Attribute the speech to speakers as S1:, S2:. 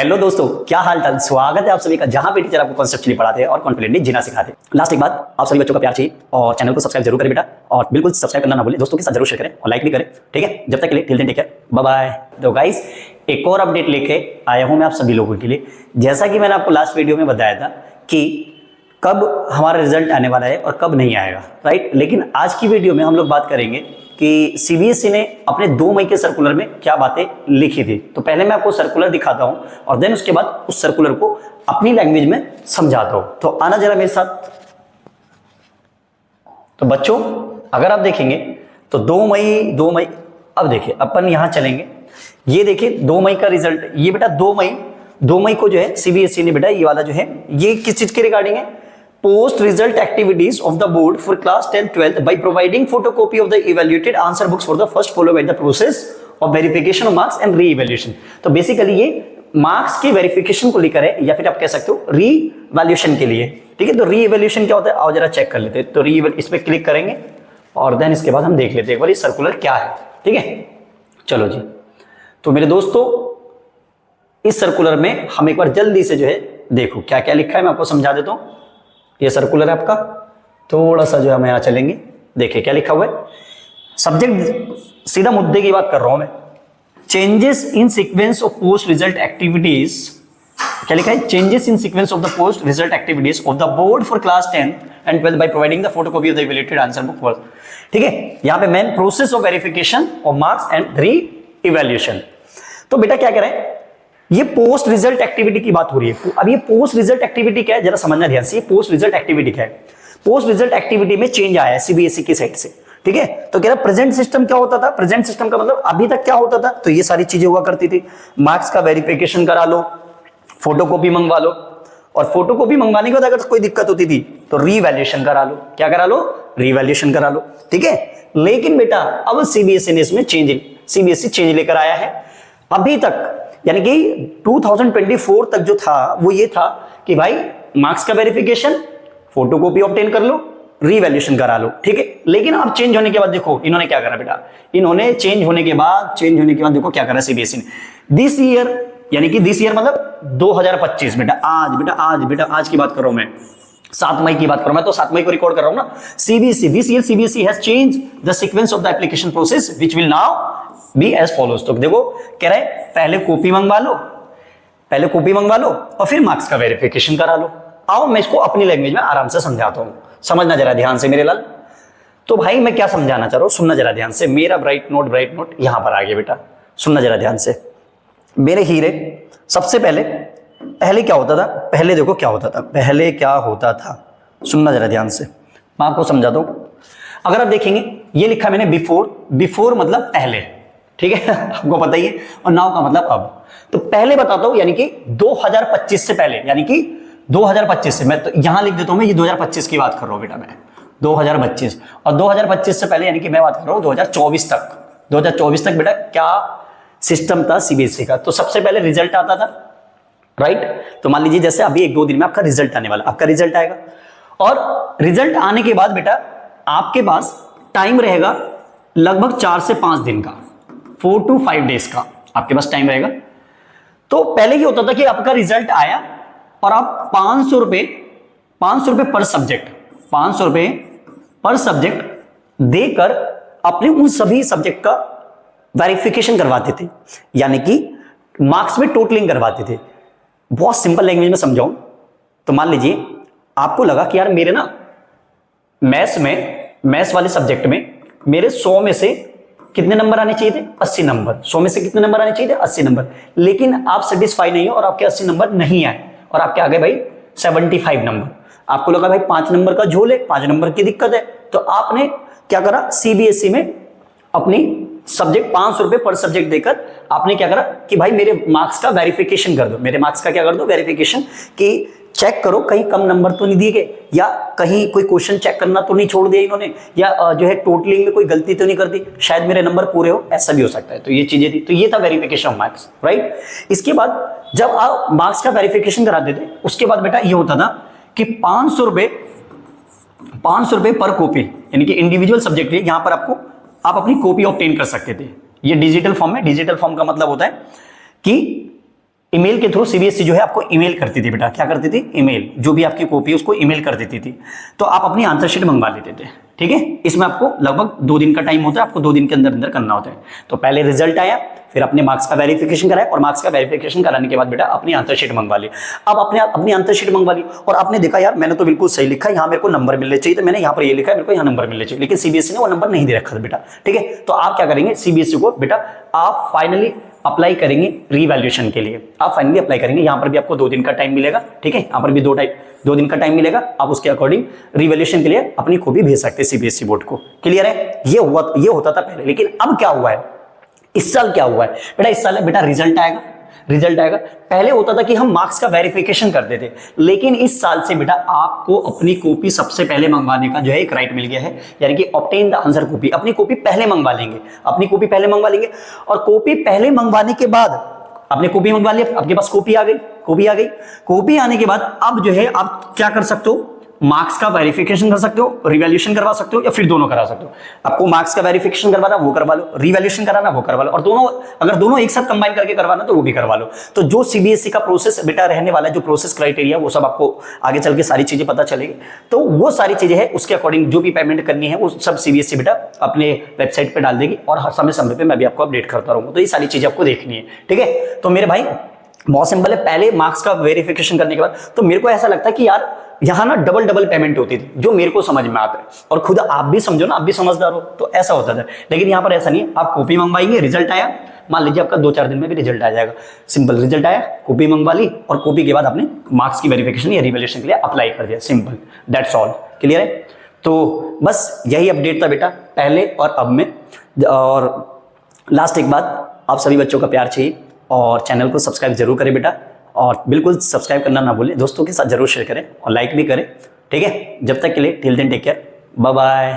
S1: Hello दोस्तों, क्या हाल चाल। स्वागत है आप सभी का, जहां पे टीचर आपको कॉन्सेप्चुअली पढ़ाते हैं और कॉन्फिडेंटली जीना सिखाते हैं। लास्ट एक बात, आप सभी बच्चों का प्यार चाहिए और चैनल को सब्सक्राइब जरूर करें बेटा, और बिल्कुल सब्सक्राइब करना ना भूलें, दोस्तों के साथ जरूर शेयर करें और लाइक भी करें, ठीक है। जब तक के लिए till then take care, bye bye. तो गाइस, एक और अपडेट लेके आया हूं मैं आप सभी लोगों के लिए। जैसा कि मैंने आपको लास्ट वीडियो में बताया था कि कब हमारा रिजल्ट आने वाला है और कब नहीं आएगा, राइट। लेकिन आज की वीडियो में हम लोग बात करेंगे कि सीबीएसई ने अपने 2 मई के सर्कुलर में क्या बातें लिखी थी। तो पहले मैं आपको सर्कुलर दिखाता हूं और देन उसके बाद उस सर्कुलर को अपनी लैंग्वेज में समझाता हूं। तो आना जरा मेरे साथ। तो बच्चों, अगर आप देखेंगे तो 2 मई अब देखिए अपन यहां चलेंगे। ये देखिए 2 मई का रिजल्ट, ये बेटा 2 मई को जो है सीबीएसई ने बेटा ये वाला जो है ये किस चीज के रिगार्डिंग है, post result activities of the board for class 10th 12th by providing photocopy of the evaluated answer books for the first followed by the process of verification of marks and re-evaluation। तो basically ये marks की verification को लेकर है, या फिर आप कह सकते हो री-वैल्यूएशन के लिए, ठीक है। तो री-इवैल्यूएशन क्या होता है, आओ जरा चेक कर लेते हैं। तो इस पे क्लिक करेंगे और देन इसके बाद हम देख लेते हैं एक बार ये सर्कुलर क्या है, ठीक है। चलो जी, तो मेरे दोस्तों इस सर्कुलर में हम एक बार जल्दी से जो है देखो क्या क्या लिखा है, मैं आपको समझा देता हूं। ये सर्कुलर है आपका, थोड़ा सा जो है हम यहां चलेंगे। देखिए क्या लिखा हुआ है, सब्जेक्ट सीधा मुद्दे की बात कर रहा हूं मैं। Changes in sequence of post result activities, क्या लिखा है, changes in sequence of the post result activities of the board for class 10 and 12 by providing the photocopy of the evaluated answer book, ठीक है। यहां पे main process of verification of marks and re evaluation. तो बेटा क्या करें, ये post result activity की बात हो रही है। अब ये पोस्ट रिजल्ट एक्टिविटी क्या है, जरा समझना ध्यान से। ये पोस्ट रिजल्ट एक्टिविटी क्या है, पोस्ट रिजल्ट एक्टिविटी में चेंज आया है सीबीएसई की साइड से, ठीक है। तो कह रहा प्रेजेंट सिस्टम क्या होता था, प्रेजेंट सिस्टम का मतलब अभी तक क्या होता था, तो ये सारी चीजें हुआ करती थी। मार्क्स का वेरिफिकेशन करा लो, फोटोकॉपी मंगवा लो, और फोटोकॉपी मंगवाने के बाद अगर कोई दिक्कत होती थी तो रीवैल्यूएशन करा लो। क्या करा लो, रीवैल्यूएशन करा लो, ठीक है। लेकिन बेटा अब सीबीएसई ने इसमें सीबीएसई चेंज लेकर आया है। अभी तक यानी कि 2024 तक जो था वो ये था कि भाई मार्क्स का वेरिफिकेशन, फोटोकॉपी ऑब्टेन कर लो, रीवैल्यूएशन करा लो, ठीक है। लेकिन अब चेंज होने के बाद देखो इन्होंने क्या करा बेटा, इन्होंने चेंज होने के बाद देखो क्या करा सीबीएसई ने। दिस ईयर, यानी कि दिस ईयर मतलब 2025 बेटा, आज की बात कर रहा हूं मैं, 7 मई की बात कर रहा हूं मैं, तो 7 मई को रिकॉर्ड कर रहा हूं ना। CBSE has change the sequence of the application process which will now be as follows. तो देखो कह रहे हैं पहले कॉपी मंगवा लो और फिर मार्क्स का वेरिफिकेशन करा लो। आओ मैं इसको अपनी लैंग्वेज में आराम से समझाता हूं, समझना जरा ध्यान से मेरे लाल। तो भाई मैं क्या समझाना चाह रहा हूं, सुनना जरा ध्यान से। मेरा ब्राइट नोट यहां पर आ गया बेटा, सुनना जरा ध्यान से मेरे हीरे। सबसे पहले क्या होता था, पहले देखो क्या होता था, सुनना जरा ध्यान से, मैं आपको समझाता हूं। अगर आप देखेंगे ये लिखा मैंने बिफोर मतलब पहले, ठीक है आपको पता ही है, और नाउ का मतलब अब। तो पहले बताता हूं, यानी कि 2025 से पहले, यानी कि 2025 से, मैं तो यहां लिख देता हूं, मैं ये 2025 की बात कर रहा हूं बेटा, मैं 2025, और 2025 से पहले यानी कि मैं बात कर रहा हूं 2024 तक बेटा क्या सिस्टम था सीबीएसई का। तो सबसे पहले रिजल्ट आता था, राइट। तो मान लीजिए जैसे अभी 1-2 दिन में आपका रिजल्ट आने वाला, आपका रिजल्ट आएगा, और रिजल्ट आने के बाद बेटा आपके पास टाइम रहेगा लगभग 4 से 5 दिन का, 4 to 5 डेज का आपके पास टाइम रहेगा। तो पहले ये होता था कि आपका रिजल्ट आया और आप 500 रुपए पर सब्जेक्ट देकर अपने उन सभी सब्जेक्ट का वेरिफिकेशन करवाते थे, यानी कि मार्क्स में टोटलिंग करवाते थे। बहुत सिंपल लैंग्वेज में समझाऊं तो मान लीजिए आपको लगा कि यार मेरे ना मैथ्स वाले सब्जेक्ट में मेरे 100 में से कितने नंबर आने चाहिए थे, 80 नंबर। 100 में से कितने नंबर आने चाहिए थे, 80 नंबर। लेकिन आप सेटिस्फाई नहीं हो और आपके 80 नंबर नहीं आए और आपके आ गए भाई 75 नंबर। आपको लगा भाई 5 नंबर का झोल है, 5 नंबर की दिक्कत है, तो आपने क्या करा, सीबीएसई में अपनी सब्जेक्ट 500 रुपए पर सब्जेक्ट देकर आपने क्या करा कि भाई मेरे मार्क्स का वेरिफिकेशन कर दो, मेरे मार्क्स का क्या कर दो, वेरिफिकेशन, कि चेक करो कहीं कम नंबर तो नहीं दिए गए, या कहीं कोई क्वेश्चन चेक करना तो नहीं छोड़ दिया इन्होंने, या जो है टोटलिंग में कोई गलती तो नहीं कर दी, शायद मेरे नंबर पूरे हो, ऐसा भी हो सकता है। तो ये चीजें थी, तो ये था वेरिफिकेशन ऑफ मार्क्स, राइट। इसके बाद जब आप मार्क्स का वेरिफिकेशन कराते थे, उसके बाद बेटा ये होता था कि 500 रुपए पर कॉपी, यानी कि इंडिविजुअल सब्जेक्ट है, यहां पर आप अपनी कॉपी ऑब्टेन कर सकते थे। ये डिजिटल फॉर्म है। डिजिटल फॉर्म का मतलब होता है कि ईमेल के थ्रू सीबीएसई जो है आपको ईमेल करती थी बेटा, क्या करती थी, ईमेल, जो भी आपकी कॉपी है उसको ईमेल कर देती थी। तो आप अपनी आंसर शीट मंगवा लेते थे, ठीक है। इसमें आपको लगभग 2 दिन का टाइम होता है, आपको 2 दिन के अंदर अंदर करना होता है। तो पहले रिजल्ट आया, फिर अपने मार्क्स का वेरिफिकेशन कराया, और मार्क्स का वेरिफिकेशन कराने के बाद बेटा अपनी आंसर शीट मंगवा ली। अब अपनी आंसर शीट मंगवा ली और आपने देखा यार मैंने तो बिल्कुल सही लिखा है, यहाँ मेरे को नंबर मिलने चाहिए, तो मैंने यहाँ पर ये लिखा है मेरे को यहाँ नंबर मिलने चाहिए, लेकिन सीबीएसई ने वो नंबर नहीं दे रखा था बेटा, ठीक है। तो आप क्या करेंगे, सीबीएसई को बेटा आप फाइनली अप्लाई करेंगे रीवैल्यूएशन के लिए, आप फाइनली अप्लाई करेंगे। यहाँ पर भी आपको 2 दिन का टाइम मिलेगा, ठीक है, यहाँ पर भी 2 दिन का टाइम मिलेगा। आप उसके अकॉर्डिंग रीवैल्यूएशन के लिए अपनी कॉपी भेज सकते हैं सीबीएसई बोर्ड को। क्लियर है, ये होता था पहले, लेकिन अब क्या हुआ है, इस साल क्या हुआ है बेटा, इस साल बेटा रिजल्ट आएगा। पहले होता था कि हम मार्क्स का वेरिफिकेशन करते थे, लेकिन इस साल से बेटा आपको अपनी कॉपी सबसे पहले मंगवाने का जो है एक राइट मिल गया है, यानी कि ऑब्टेन द आंसर कॉपी, अपनी कॉपी पहले मंगवा लेंगे। और कॉपी पहले मंगवाने के बाद आपने कॉपी मंगवा लिया, आपके पास कॉपी आ गई। कॉपी आने के बाद अब जो है आप क्या कर सकते हो, मार्क्स का वेरिफिकेशन कर सकते हो, रिवैल्यूएशन करवा सकते हो, या फिर दोनों करा सकते हो। आपको मार्क्स का वेरिफिकेशन करवाना वो करवा लो, रिवैल्यूएशन कराना वो करवा लो, और अगर दोनों एक साथ कंबाइन करके करवाना तो वो भी करवा लो। तो जो सीबीएसई का प्रोसेस बेटा रहने वाला है, जो प्रोसेस क्राइटेरिया, वो सब आपको आगे चल के सारी चीजें पता चलेगी। तो वो सारी चीजें हैं, उसके अकॉर्डिंग जो भी पेमेंट करनी है वो सब सीबीएसई बेटा अपने वेबसाइट पर डाल देगी, और समय समय पर मैं भी आपको अपडेट करता रहूंगा। तो ये सारी चीजें आपको देखनी है, ठीक है। तो मेरे भाई बहुत सिंपल है, पहले मार्क्स का वेरिफिकेशन करने के बाद तो मेरे को ऐसा लगता है कि यार यहाँ ना डबल पेमेंट होती थी, जो मेरे को समझ में आता है, और खुद आप भी समझो ना, आप भी समझदार हो, तो ऐसा होता था। लेकिन यहाँ पर ऐसा नहीं है, आप कॉपी मंगवाएंगे, रिजल्ट आया, मान लीजिए आपका 2-4 दिन में भी रिजल्ट आ जाएगा, सिंपल रिजल्ट आया, कॉपी मंगवा ली, और कॉपी के बाद आपने मार्क्स की वेरिफिकेशन या रिवैल्यूएशन के लिए अप्लाई कर दिया, सिंपल, दैट्स ऑल। क्लियर है। तो बस यही अपडेट था बेटा पहले और अब में। और लास्ट एक बात, आप सभी बच्चों का प्यार चाहिए, और चैनल को सब्सक्राइब जरूर करें बेटा, और बिल्कुल सब्सक्राइब करना ना भूलें, दोस्तों के साथ जरूर शेयर करें और लाइक भी करें, ठीक है। जब तक के लिए till then take care, bye bye.